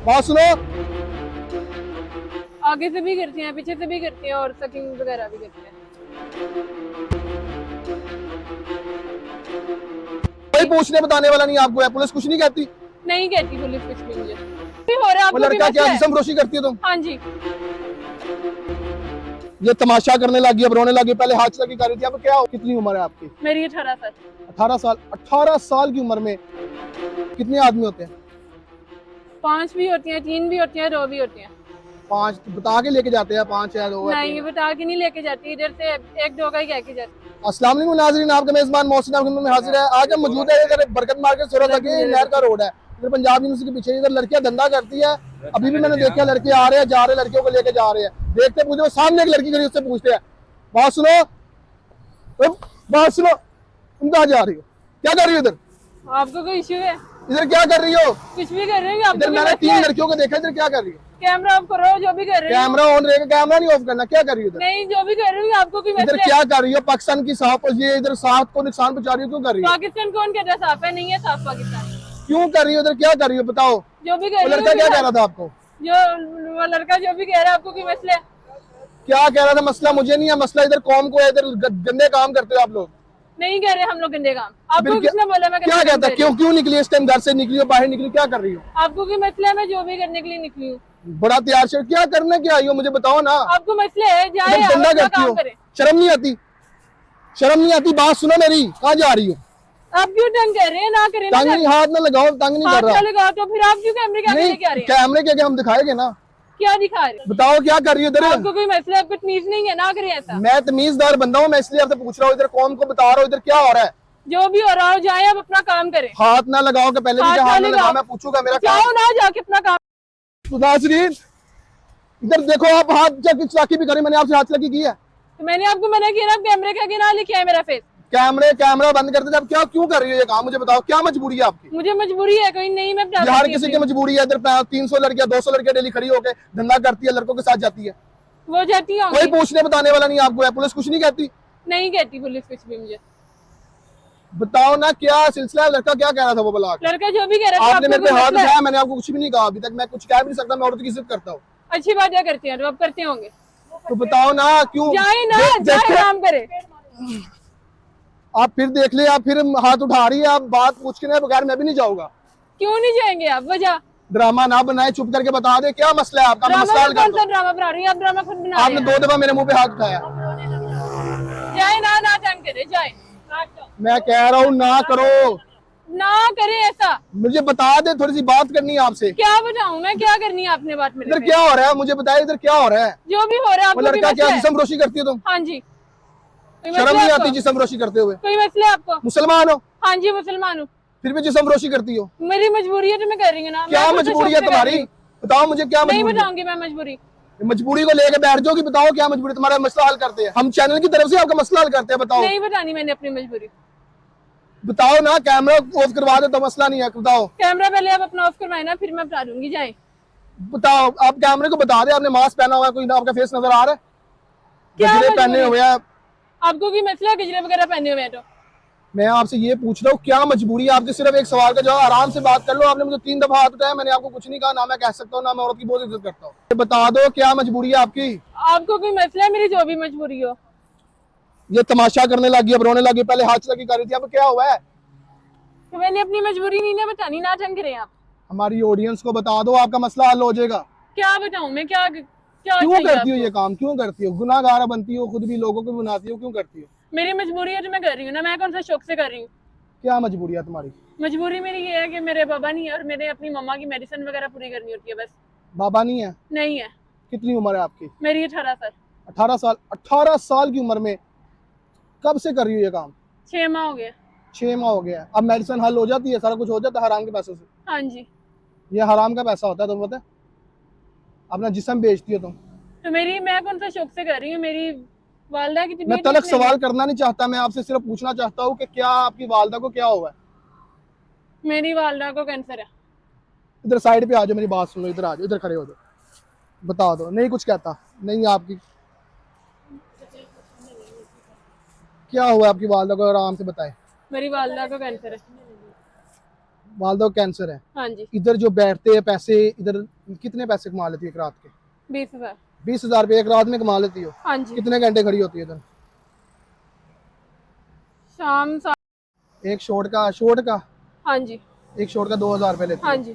बात सुनो। आगे से भी करती हैं, पीछे से भी करती हैं और सकिंग वगैरह भी करती हैं। कोई पूछने बताने वाला नहीं आपको है, पुलिस कुछ नहीं कहती। नहीं कहती पुलिस कुछ भी मुझे। भी हो रहा है वो आपको भी लड़का क्या मसला है? जिस्म रोशी करती है तुम? हाँ जी। ये तमाशा करने लगी, अब रोने लगी, पहले हाथ लगी कर रही थी। अब क्या, कितनी उम्र है आपकी? मेरी 18 साल। 18 साल। 18 साल की उम्र में कितने आदमी होते हैं? 5 भी होती हैं, 3 भी होती हैं, 2 भी होती हैं। 5 बता के लेके जाते हैं, 5 या 2? नहीं, ये बता के नहीं लेके जाती, इधर से 1-2 का ही कह के जाती। अस्सलाम वालेकुम नाज़रीन, आपका मेज़बान मोहसिन आपकी खिदमत में हाजिर है। आज हम मौजूद है इधर बरकत मार्केट सूरत लगे नहर का रोड है, इधर पंजाब यूनिवर्सिटी के पीछे। इधर लड़कियां धंधा करती है। अभी भी मैंने देखा लड़के आ रहे हैं, जा रहे हैं, लड़कियों को लेके जा रहे हैं। देखते पूछते, सामने एक लड़की खड़ी, उससे पूछते हैं, बात सुनो, बात सुनो, तुम कहाँ जा रही हो, क्या कर रही हो इधर? आपको कोई इश्यू है? इधर क्या कर रही हो? कुछ भी कर रही हो? इधर मैंने 3 लड़कियों को देखा, इधर क्या कर रही हो? कैमरा ऑफ करो, जो भी कर रही हो। कैमरा ऑन रहेगा, कैमरा नहीं ऑफ करना। क्या कर रही हो इधर? नहीं, जो भी कर रही हो आपको कोई इधर मसला है? क्या कर रही हो? पाकिस्तान की साफ, ये इधर साफ को नुकसान पहुंचा रही हो, क्यों कर रही हो? पाकिस्तान कौन कहता है साफ है? नहीं है साफ पाकिस्तान। क्यों कर रही हो इधर? क्या कर रही हो बताओ? जो भी वो कर रही लड़का क्या कह रहा था आपको? वो लड़का जो भी कह रहा है आपको कोई मसला है? क्या कह रहा था? मसला मुझे नहीं है, मसला इधर कौम को है। इधर गंदे काम करते हो आप लोग। नहीं कह रहे हम लोग गंदे काम। आपको फिर किसने बोला मैं क्या गंदे काम कहता? कर रही क्यों हूँ? क्यों निकली इस टाइम? घर से निकली हो, बाहर निकली, क्या कर रही हो? आपको कोई मसला है? मैं जो भी करने के लिए निकली हूँ। बड़ा तैयार से क्या करने क्या आई हो, मुझे बताओ ना। आपको मसले है, जाए इधर आप धंधा अपना करती काम हो, करें। शर्म नहीं आती? शर्म नहीं आती? बात सुनो मेरी, कहाँ जा रही हो? आप क्यों तंग कर रहे हैं? ना करें ना। तंग नहीं, हाथ ना लगाओ, तंग नहीं हाथ कर ना रहा। लगाओ तो फिर आप क्यों कैमरे के आगे नहीं, लेके आ रहे हैं? कैमरे के आगे हम दिखाएंगे ना। क्या दिखा रहे हैं? बताओ क्या कर रही हो इधर? आपको कोई मसला है? आपको तमीज नहीं है? ना करें ऐसा। मैं तमीजदार बंदा हूँ, मैं इसलिए आपसे पूछ रहा हूँ। इधर कौम को बता रहा हूँ, इधर क्या हो रहा है? जो भी हो रहा हो जाए, आप अपना काम करें। हाथ ना लगाओ के पहले भी क्या हाथ ना लगाओ, मैं पूछूंगा मेरा काम। जाओ ना, जाके अपना काम। तो नाज़रीन इधर देखो, आप हाथ जाके चाकी भी करें, मैंने आपसे हाथ लगी की है? तो मैंने आपको मना किया ना, आप कैमरे के आगे ना लिखे है मेरा फेस। कैमरा बंद कर देते। अब क्या क्यों कर रही हो ये काम, मुझे बताओ, क्या मजबूरी है आपकी? मुझे मजबूरी है कोई नहीं, मैं बता ये हर सकती किसी अपनी। की मजबूरी है। इधर 300 लड़कियां, 200 लड़कियां डेली खड़ी होकर धंधा करती है, लड़कों के साथ जाती है। वो जाती कोई होंगी। पूछने बताने वाला नहीं आपको है, पुलिस कुछ नहीं कहती। नहीं कहती पुलिस कुछ भी मुझे। बताओ ना क्या सिलसिला है? लड़का क्या कह रहा था वो बला के? लड़का जो भी कह रहा था, आपने आपको मेरे पे कोई हाथ मसला है? उठाया, मैंने आपको कुछ भी नहीं कहा अभी तक। मैं कुछ कह भी नहीं सकता, मैं औरत की इज्जत करता हूँ। अच्छी बात क्या करते हैं तो आप करते होंगे। तो बताओ ना क्यों? जाए ना, जाए काम करे। आप फिर देख ले, आप फिर हाथ उठा रही है, आप बात पूछ के नहीं बगैर मैं भी नहीं जाऊंगा। क्यों नहीं जाएंगे आप? वजह ड्रामा ना बनाए, चुप करके बता दे क्या मसला है आपका। मैं मसला हल ड्रामा, कौन करता सा ड्रामा बना रही है आप? ड्रामा खुद बना हूं। रहे आपने हैं। 2 दफा मेरे मुंह पे हाथ उठाया। जाए ना, ना तंग करे, जाए मैं कह रहा हूँ ना करो, ना करे ऐसा। मुझे बता दे, थोड़ी सी बात करनी है आपसे। क्या बताऊं मैं? क्या करनी है आपने बात मेरे इधर से? क्या हो रहा है मुझे बताइए, इधर क्या हो रहा है? जो भी हो रहा है वो आपको कोई लड़का क्या मसला है? जिस्म रोशी करती हो तुम? हाँ जी। कोई शर्म मसला नहीं है आती आपको? जिस्म रोशी करते हुए? कोई मसला है आपको? मुसलमान हो हाँ जी, मुसलमान हूँ। फिर भी जिस्म रोशी करती हो? मेरी मजबूरी है तो मैं कर रही हूँ ना। क्या मैं खुद से मजबूरी शौक है से कर तुम्हारी? रही हूँ। बताओ मुझे क्या नहीं मजबूरी है? बताऊंगी मैं मजबूरी। मजबूरी को लेके बैठ जाओ कि बताओ क्या मजबूरी, तुम्हारा मसला हल करते हैं हम चैनल की तरफ से, आपका मसला हल करते हैं। बताओ, नहीं बतानी मैंने अपनी मजबूरी। बताओ ना, कैमरा ऑफ करवा दे तो मसला नहीं है। बताओ, कैमरा पहले आप अपना ऑफ करवाए ना, फिर मैं बता दूंगी। जाए बताओ, आप कैमरे को बता दे, आपने मास्क पहना हुआ है, कोई ना आपका फेस नजर आ रहा है? क्या गजरे मजबूरी? पहने हुए हैं। आपको की मसला गजरे वगैरह पहने हुए हैं तो? मैं आपसे ये पूछ रहा हूँ क्या मजबूरी है आपकी? सिर्फ एक सवाल का जवाब आराम से बात कर लो। आपने मुझे 3 दफा हाथ उठाया, मैंने आपको कुछ नहीं कहा, ना मैं कह सकता हूँ, ना मैं औरत की बहुत इज्जत करता हूँ। बता दो क्या मजबूरी है आपकी? आपको कोई मसला है? मेरी जो भी मजबूरी हो। ये तमाशा करने लगी, अब रोने लगी, पहले हाथ लगी कर रही थी, अब क्या हुआ है? तो मैंने अपनी मजबूरी नहीं ना बतानी, ना तंग करें आप। हमारी ऑडियंस को बता दो, आपका मसला हल हो जाएगा। क्या बताऊं मैं? क्या क्या क्यों चाहिए करती हो आपको? ये काम? क्यों करती हो? गुनाहगार बनती हो, खुद भी लोगों को बनाती हो, क्यों करती हो? मेरी मजबूरी है तो मैं कर रही हूँ ना। मैं कौन सा शौक से कर रही हूँ? क्या मजबूरी है तुम्हारी? मजबूरी मेरी ये है कि मेरे बाबा नहीं है और मेरे अपनी मम्मा की मेडिसिन वगैरह पूरी करनी होती है बस। बाबा नहीं है? नहीं है। कितनी उम्र है आपकी? मेरी 18 साल। 18 साल। 18 साल की उम्र में कब से कर रही हो ये काम? 6 माह हो गया। 6 माह हो गया। अब मेडिसिन हल हो जाती है, सारा कुछ हो जाता है हराम के पैसों से? हाँ जी। ये हराम का पैसा होता है, तुम पता है? अपना जिस्म बेचती हो तुम। तो मैं कौन सा शौक से कर रही हूँ? मेरी वालदा की मैं तबीयत तलक ठीक नहीं है। सवाल करना नहीं चाहता, मैं आपसे सिर्फ पूछना चाहता हूँ कि क्या आपकी वालदा को क्या हुआ है? मेरी वालदा को कैंसर है। इधर साइड पे आ जाओ, मेरी बात सुन लो, इधर आ जाओ, इधर खड़े हो जाओ, बता दो। नहीं कुछ कहता नहीं आपकी? क्या हुआ आपकी वालदा को, आराम से बताएं। मेरी वालदा को कैंसर है। वालदा को कैंसर है। हाँ जी। इधर जो बैठते हैं पैसे, इधर कितने पैसे कमा लेती है एक रात के? 20,000। 20,000 रुपये एक रात में कमा लेती हो? हाँ जी। कितने घंटे खड़ी होती है इधर? शाम एक शॉर्ट का हाँ जी। एक शॉर्ट का 2,000 रुपये लेती हाँ है। जी।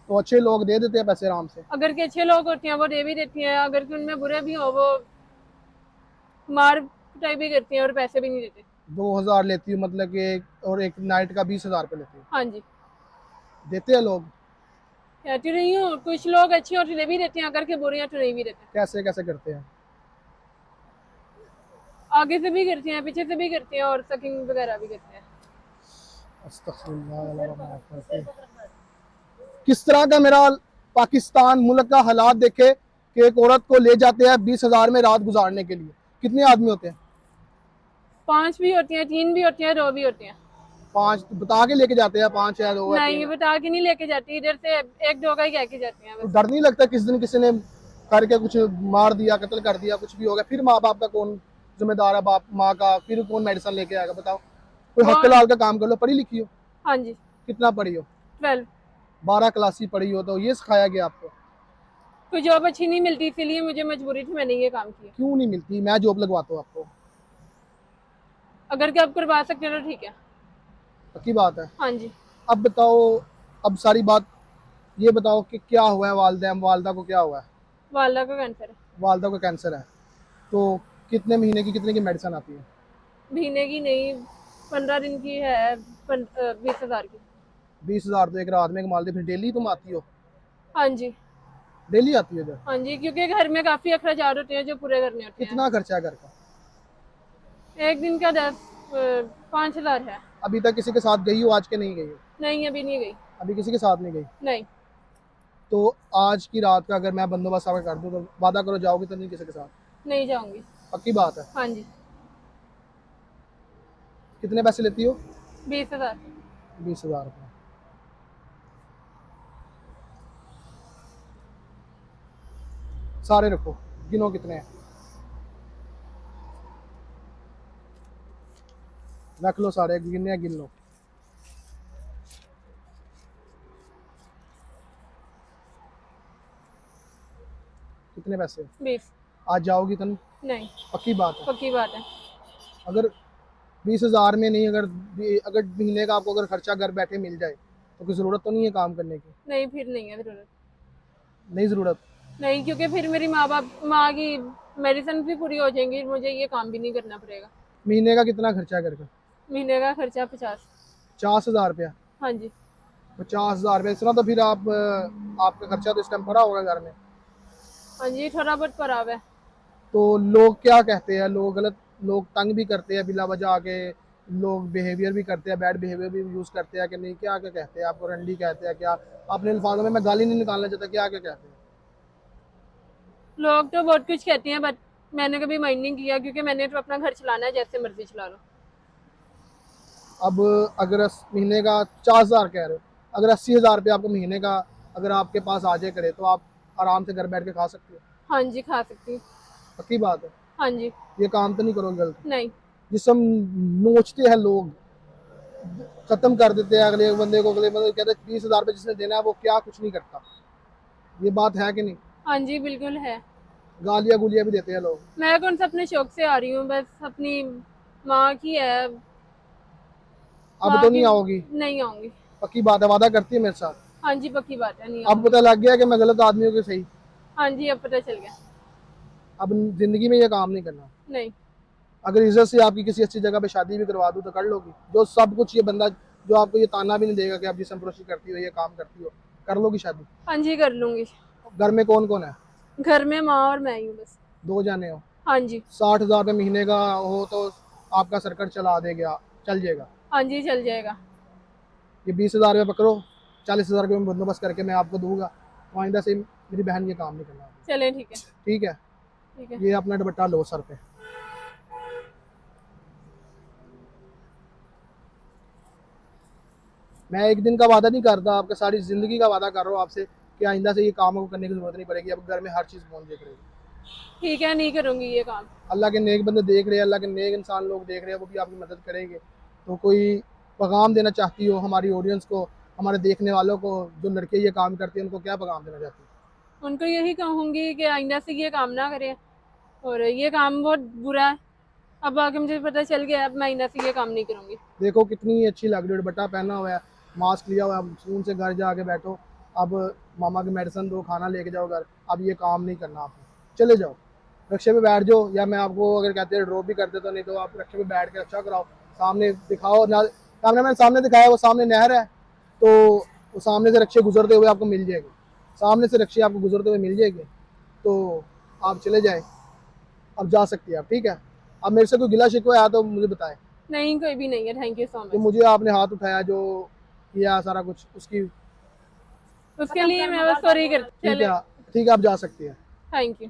तो अच्छे लोग दे देते हैं पैसे आराम से। अगर के अच्छे लोग होते हैं वो दे भी देती हैं, अगर कि उनमें बुरे भी हो वो मार पिटाई भी करती हैं और पैसे भी नहीं देते। 2,000 लेती है मतलब कि, और एक नाइट का 20,000 रुपये लेती है। हाँ जी। देते हैं लोग? कहती रही हूँ कुछ लोग अच्छे और दे भी देते हैं, अगर के बुरे हैं तो नहीं भी देते। कैसे कैसे करते हैं? आगे से भी करते हैं, पीछे से भी करते हैं और सकिंग वगैरह भी करते हैं। अस्तगफिरुल्लाह। किस तरह का मेरा पाकिस्तान मुल्क का हालात देखे कि एक औरत को ले जाते हैं 20,000 में रात गुजारने के लिए। कितने आदमी होते हैं? 5 भी होती हैं, 3 भी होती हैं, 2 भी होती हैं। 5 बता के लेके जाते हैं? 5 या 2 या नहीं 3? बता के नहीं लेके जाती, इधर से 1-2 का ही कह के जाती हैं तो बस। डर नहीं लगता किस दिन किसी ने करके कुछ मार दिया, कत्ल कर दिया, कुछ भी हो गया, फिर माँ बाप का कौन जिम्मेदार है? बाप माँ का, फिर कौन मेडिसिन लेके आएगा? बताओ। कोई हक लाल का काम कर लो। पढ़ी लिखी हो? हाँ जी। कितना पढ़ी हो? 12। 12 क्लास पढ़ी हो तो ये सिखाया गया आपको? कोई जॉब अच्छी नहीं मिलती इसीलिए मुझे मजबूरी थी, मैंने ये काम किया। क्यों नहीं मिलती? मैं जॉब लगवाता हूँ आपको। अगर के आप करवा सकते हो तो ठीक है। पक्की बात है? हाँ जी। अब बताओ, अब सारी बात ये बताओ कि क्या हुआ है वालदा को? क्या हुआ है? वाला का कैंसर है। वालदा को कैंसर है। तो कितने महीने की, कितने की मेडिसिन आती है? महीने की नहीं, 15 दिन की है, 20,000 की। 20,000 तो एक रात में कमा लेते। फिर डेली तुम आती हो? हाँ जी। डेली आती हो इधर? हाँ जी, क्योंकि घर में काफी अखराजात होते हैं जो पूरे करने होते हैं। कितना खर्चा है घर का? एक दिन का 5,000 है। अभी तक किसी के साथ गई हो? आज के नहीं गई हो? नहीं अभी नहीं गई। अभी किसी के साथ नहीं गई? नहीं। तो आज की रात का अगर मैं बंदोबस्त आपका कर दूं तो वादा करो जाओगी तो नहीं किसी के साथ? नहीं जाऊंगी। पक्की बात है? हाँ जी। कितने पैसे लेती हो? 20,000। 20,000 रुपये। सारे रखो, गिनो कितने हैं। रख लो सारे, गिनने हैं, गिन लो। कितने पैसे? 20। आज जाओगी तो नहीं? नहीं। पक्की बात है? पक्की बात है। अगर 20,000 में नहीं, अगर महीने का आपको अगर खर्चा घर बैठे मिल जाए तो कोई ज़रूरत तो नहीं है काम करने की? नहीं फिर नहीं है जरूरत। नहीं ज़रूरत? नहीं, क्योंकि फिर मेरी माँ की मेडिसिन भी पूरी हो जाएंगी, मुझे ये काम भी नहीं करना पड़ेगा। महीने का कितना खर्चा है घर का? महीने का खर्चा 50। 50,000 रुपया? हाँ जी। 50,000 रुपये इतना तो फिर आपका खर्चा तो इस टाइम पड़ा होगा घर में? हाँ जी, थोड़ा बहुत पराव है। तो लोग क्या कहते हैं? लोग तंग भी करते हैं बिला वजह आके, लोग बिहेवियर भी करते हैं, बैड बिहेवियर भी यूज़ करते हैं कि नहीं? क्या क्या कहते हैं आपको? रंडी कहते हैं क्या? अपने अल्फाजों में मैं गाली नहीं निकालना चाहता, क्या क्या कहते हैं? लोग तो बहुत कुछ कहते हैं बट मैंने कभी माइंड नहीं किया, क्योंकि मैंने तो अपना घर चलाना है, जैसे मर्जी चला लो। अब अगर महीने का 50,000 कह रहे हो, अगर 80,000 रुपये आपको महीने का अगर आपके पास आ जाए करे तो आप आराम से घर बैठ के खा सकते हो? हाँ जी खा सकती हूँ। पक्की बात है? हाँ जी। ये काम तो नहीं करोगे गलत? नहीं। जिसम नोचते हैं लोग, खत्म कर देते हैं अगले बंदे को, अगले बंदे कहते हैं 20,000 रुपये जिसने देना है वो क्या कुछ नहीं करता। ये बात है कि नहीं? हाँ जी बिल्कुल है। गालियाँ गुलियाँ भी देते हैं लोग। मैं कौन सा अपने शौक से आ रही हूँ, बस अपनी माँ की है। अब तो नहीं आओगी? नहीं आऊंगी। पक्की बात है? वादा करती है मेरे साथ? हाँ जी पक्की बात है, नहीं अब आऊंगी। पता लग गया कि मैं गलत आदमी हूँ कि सही? हाँ जी अब पता चल गया। अब जिंदगी में ये काम नहीं करना? नहीं। अगर इज्जत से आपकी किसी अच्छी जगह पे शादी भी करवा दूँ तो कर लोगी? जो सब कुछ ये बंदा जो आपको ये ताना भी नहीं देगा कि आप जिसम फरोशी करती हो, ये काम करती हो, कर लोगी शादी? हाँ जी कर लूंगी। घर में कौन कौन है? घर में माँ और मैं ही हूँ बस। 2 जाने हो? हाँ जी। 60,000 रुपये महीने का हो तो आपका सर्कट चल जाएगा? हाँ जी चल जाएगा। ये 20,000 रुपये पकड़ो, 40,000 रुपये में बंदोबस्त करके मैं आपको दूंगा। तो आइंदा से मेरी बहन ये काम नहीं करना। चले ठीक है। ठीक है? ठीक है। ये अपना दुपट्टा लो सर पे। मैं एक दिन का वादा नहीं करता, आपके सारी ज़िंदगी का वादा कर रहा हूँ आपसे कि आइंदा से ये काम को करने की ज़रूरत नहीं पड़ेगी। अब घर में हर चीज़ पहुँच जाए करेगी। ठीक है नहीं करूँगी ये काम। अल्लाह के नेक बंदे देख रहे हैं, अल्लाह के नेक इंसान लोग देख रहे हैं, वो भी आपकी मदद करेंगे। तो कोई पैगाम देना चाहती हो हमारी ऑडियंस को हमारे देखने वालों को, जो लड़के ये काम करते हैं, उनको क्या पैगाम देना चाहती हैं? उनको यही कहूँगी कि आइंदा से ये काम ना करें, और ये काम बहुत बुरा है। अब आगे मुझे पता चल गया, अब मैं आइंदा से ये काम नहीं करूँगी। देखो कितनी अच्छी लग रही है, दुपट्टा पहना हुआ है, मास्क लिया हुआ है, अब सुकून से घर जाके बैठो। अब मामा की मेडिसिन दो, खाना लेके जाओ घर, अब ये काम नहीं करना आपको, चले जाओ रक्शे पे बैठ जाओ, या मैं आपको अगर कहते हैं ड्रॉप भी कर देता, नहीं तो आप रक्शे पे बैठ के रक्षा कराओ, सामने दिखाओ ना, सामने मैंने सामने दिखाया, वो सामने नहर है, तो वो सामने से रक्शे गुजरते हुए आपको मिल जाएगी, सामने से रक्शे आपको गुजरते हुए मिल जाएगी, तो आप चले जाए, अब जा सकती है आप, ठीक है। अब मेरे से कोई गिला शिकवा आया तो मुझे बताएं, नहीं, कोई भी नहीं है। थैंक यू सो जो मच। मुझे आपने हाथ उठाया, जो किया सारा कुछ, उसकी उसके लिए मैं बस सॉरी कर, ठीक चले, है, ठीक है, आप जा सकती हैं। Thank you.